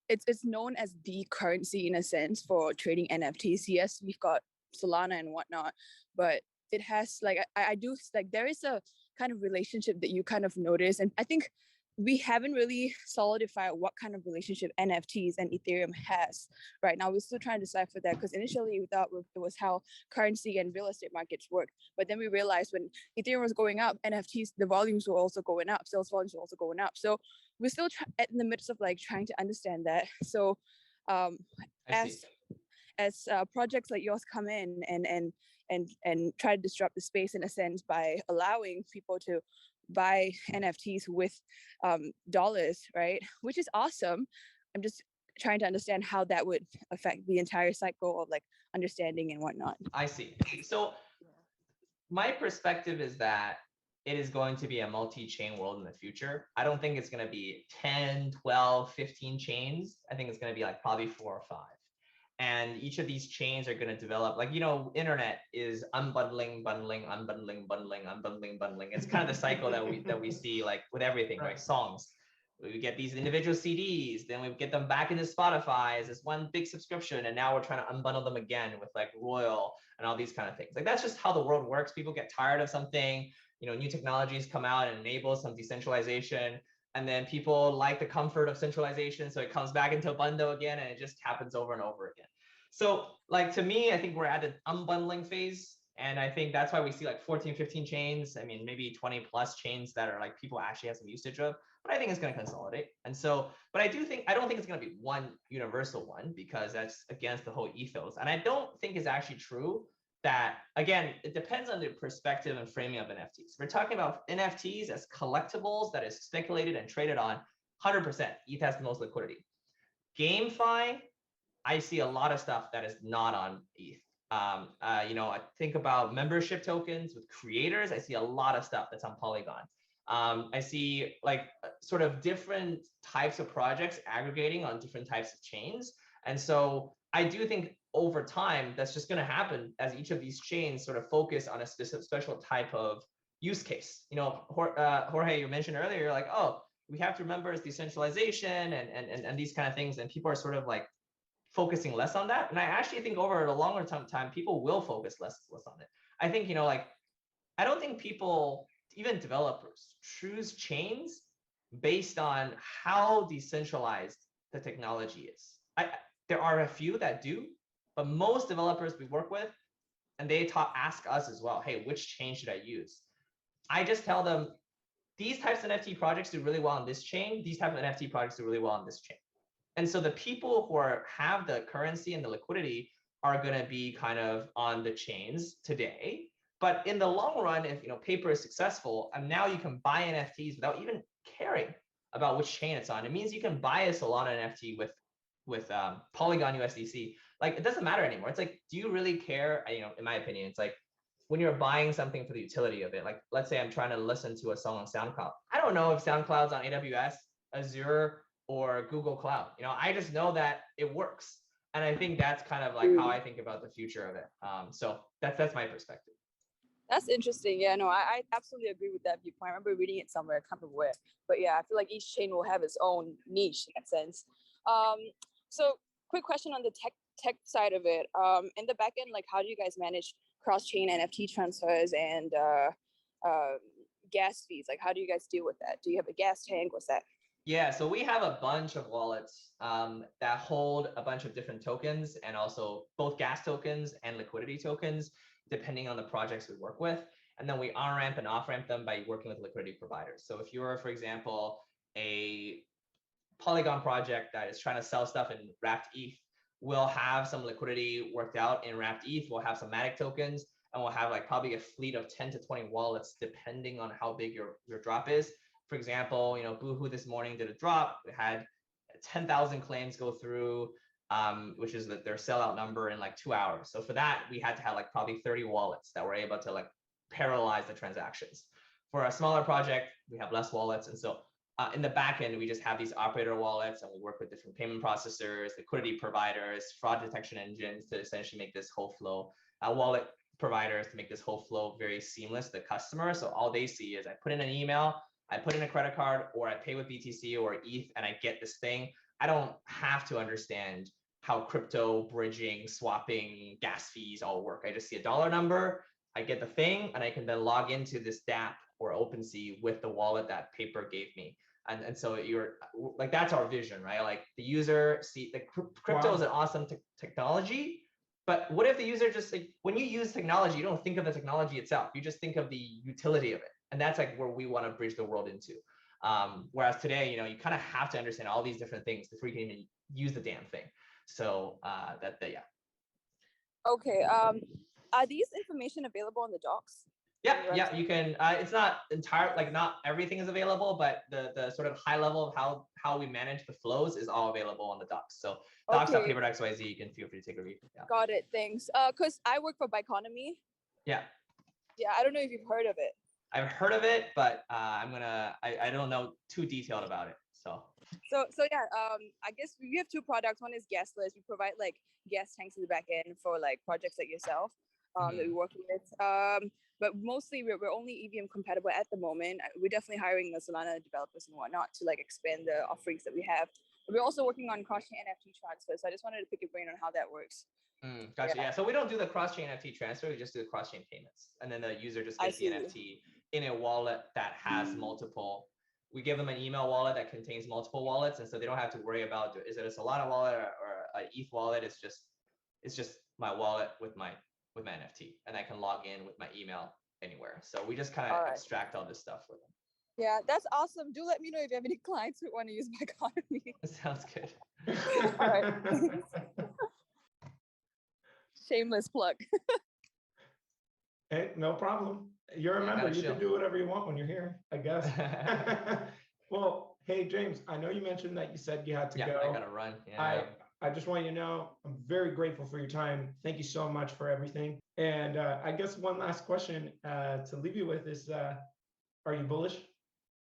it's known as the currency in a sense for trading NFTs. Yes, we've got Solana and whatnot, but it has I do there is a kind of relationship that you kind of notice, and I think we haven't really solidified what kind of relationship NFTs and Ethereum has right now. We're still trying to decipher that, because initially we thought it was how currency and real estate markets work, but then we realized when Ethereum was going up, NFTs, the volumes were also going up, sales volumes were also going up. So we're still in the midst of trying to understand that. So as projects like yours come in and try to disrupt the space in a sense by allowing people to buy NFTs with dollars, right? Which is awesome. I'm just trying to understand how that would affect the entire cycle of understanding and whatnot. I see. So my perspective is that it is going to be a multi-chain world in the future. I don't think it's going to be 10, 12, 15 chains. I think it's going to be probably 4 or 5. And each of these chains are going to develop, internet is unbundling, bundling, unbundling, bundling, unbundling, bundling. It's kind of the cycle that we see with everything, right? Songs. We get these individual CDs, then we get them back into Spotify as this one big subscription, and now we're trying to unbundle them again with Royal and all these kind of things. That's just how the world works. People get tired of something, new technologies come out and enable some decentralization. And then people like the comfort of centralization. So it comes back into a bundle again, and it just happens over and over again. So to me, I think we're at the unbundling phase. And I think that's why we see 14, 15 chains. I mean, maybe 20 plus chains that are people actually have some usage of, but I think it's going to consolidate. And so, but I don't think it's going to be one universal one, because that's against the whole ethos. And I don't think it's actually true that, again, it depends on the perspective and framing of NFTs. We're talking about NFTs as collectibles that is speculated and traded on 100%. ETH has the most liquidity. GameFi, I see a lot of stuff that is not on ETH. I think about membership tokens with creators. I see a lot of stuff that's on Polygon. I see sort of different types of projects aggregating on different types of chains. And so I do think over time, that's just going to happen as each of these chains sort of focus on a special type of use case. Jorge, you mentioned earlier, you're oh, we have to remember it's decentralization and these kind of things. And people are sort of focusing less on that. And I actually think over a longer time, people will focus less on it. I think, I don't think people, even developers, choose chains based on how decentralized the technology is. There are a few that do, but most developers we work with, and they ask us as well, hey, which chain should I use? I just tell them, these types of NFT projects do really well on this chain. These types of NFT projects do really well on this chain. And so the people who have the currency and the liquidity are going to be kind of on the chains today. But in the long run, if Paper is successful, and now you can buy NFTs without even caring about which chain it's on. It means you can buy a Solana NFT with Polygon USDC. It doesn't matter anymore. It's do you really care? In my opinion, it's when you're buying something for the utility of it. Let's say I'm trying to listen to a song on SoundCloud. I don't know if SoundCloud's on AWS, Azure, or Google Cloud. I just know that it works. And I think that's kind of how I think about the future of it. So that's my perspective. That's interesting. Yeah, no, I absolutely agree with that viewpoint. I remember reading it somewhere, I can't remember where. But yeah, I feel each chain will have its own niche in that sense. So quick question on the tech side of it. In the back end, how do you guys manage cross-chain NFT transfers and gas fees? How do you guys deal with that? Do you have a gas tank? What's that? Yeah, so we have a bunch of wallets that hold a bunch of different tokens, and also both gas tokens and liquidity tokens, depending on the projects we work with. And then we on-ramp and off-ramp them by working with liquidity providers. So if you're, for example, a Polygon project that is trying to sell stuff in wrapped ETH, we'll have some liquidity worked out in wrapped ETH. We'll have some Matic tokens, and we'll have probably a fleet of 10 to 20 wallets, depending on how big your drop is. For example, Boohoo this morning did a drop. We had 10,000 claims go through, which is their sellout number in 2 hours. So for that, we had to have probably 30 wallets that were able to parallelize the transactions. For a smaller project, we have less wallets. And so in the back end, we just have these operator wallets, and we work with different payment processors, liquidity providers, fraud detection engines to essentially make this whole flow, wallet providers to make this whole flow very seamless to the customer. So all they see is I put in an email, I put in a credit card, or I pay with BTC or ETH, and I get this thing. I don't have to understand how crypto, bridging, swapping, gas fees all work. I just see a dollar number, I get the thing, and I can then log into this dApp or OpenSea with the wallet that Paper gave me. And so you're like, that's our vision, right? Like the user see the crypto is an awesome technology, but what if the user just like, when you use technology, you don't think of the technology itself, you just think of the utility of it. And that's like where we want to bridge the world into. Whereas today, you kind of have to understand all these different things before you can even use the damn thing. So yeah. Okay. Are these information available on the docs? Yeah, you can. It's not entire, like not everything is available, but the sort of high level of how we manage the flows is all available on the docs. So docs.paper.xyz, you can feel free to take a read. Yeah. Got it. Thanks. Because I work for Biconomy. Yeah. Yeah, I don't know if you've heard of it. I've heard of it, but I don't know too detailed about it. So yeah, I guess we have two products. One is Gasless. We provide like gas tanks in the back end for like projects like yourself that we're working with. But mostly we're only EVM compatible at the moment. We're definitely hiring the Solana developers and whatnot to like expand the offerings that we have. But we're also working on cross-chain NFT transfer. So I just wanted to pick your brain on how that works. Gotcha. Yeah. So we don't do the cross-chain NFT transfer. We just do the cross-chain payments, and then the user just gets the NFT in a wallet that has multiple. We give them an email wallet that contains multiple wallets, and so they don't have to worry about, is it a Solana wallet or an ETH wallet? It's just my wallet with my NFT, and I can log in with my email anywhere. So we just kind of abstract all this stuff for them. Yeah, that's awesome. Do let me know if you have any clients who want to use Biconomy. Sounds good. All right. Shameless plug. Hey, no problem. You're a member. You can do whatever you want when you're here, I guess. Well, hey, James, I know you mentioned that you said you had to go. I gotta run. Yeah. I just want you to know I'm very grateful for your time. Thank you so much for everything. And I guess one last question to leave you with is, are you bullish?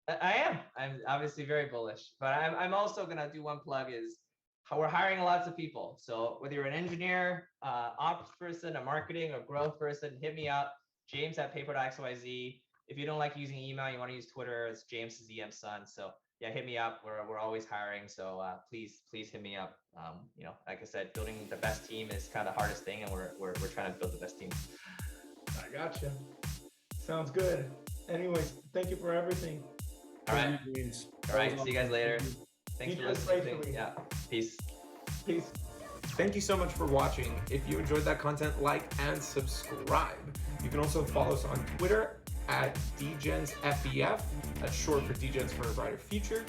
I am. I'm obviously very bullish, but I'm also gonna do one plug is how we're hiring lots of people. So whether you're an engineer, ops person, a marketing or growth person, hit me up, James at Paper.xyz. If you don't like using email, you want to use Twitter, it's James ZM Sun. So yeah, hit me up. We're always hiring. So please hit me up. Like I said, building the best team is kind of the hardest thing, and we're trying to build the best team. I gotcha. Sounds good. Anyways, thank you for everything. All right. All right. See you guys later. Thanks for listening. Yeah. Peace. Peace. Thank you so much for watching. If you enjoyed that content, like and subscribe. You can also follow us on Twitter at DegensFEF. That's short for Degens for a Brighter Future.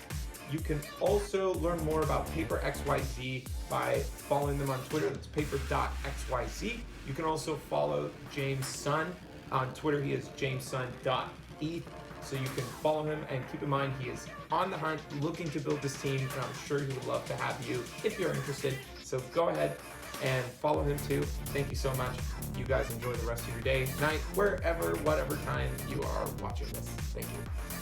You can also learn more about Paper.xyz by following them on Twitter. That's Paper.xyz. You can also follow James Sun on Twitter. He is jamesun.eth. So you can follow him, and keep in mind he is on the hunt, looking to build this team, and I'm sure he would love to have you if you're interested. So go ahead and follow him too. Thank you so much. You guys enjoy the rest of your day, night, wherever, whatever time you are watching this. Thank you.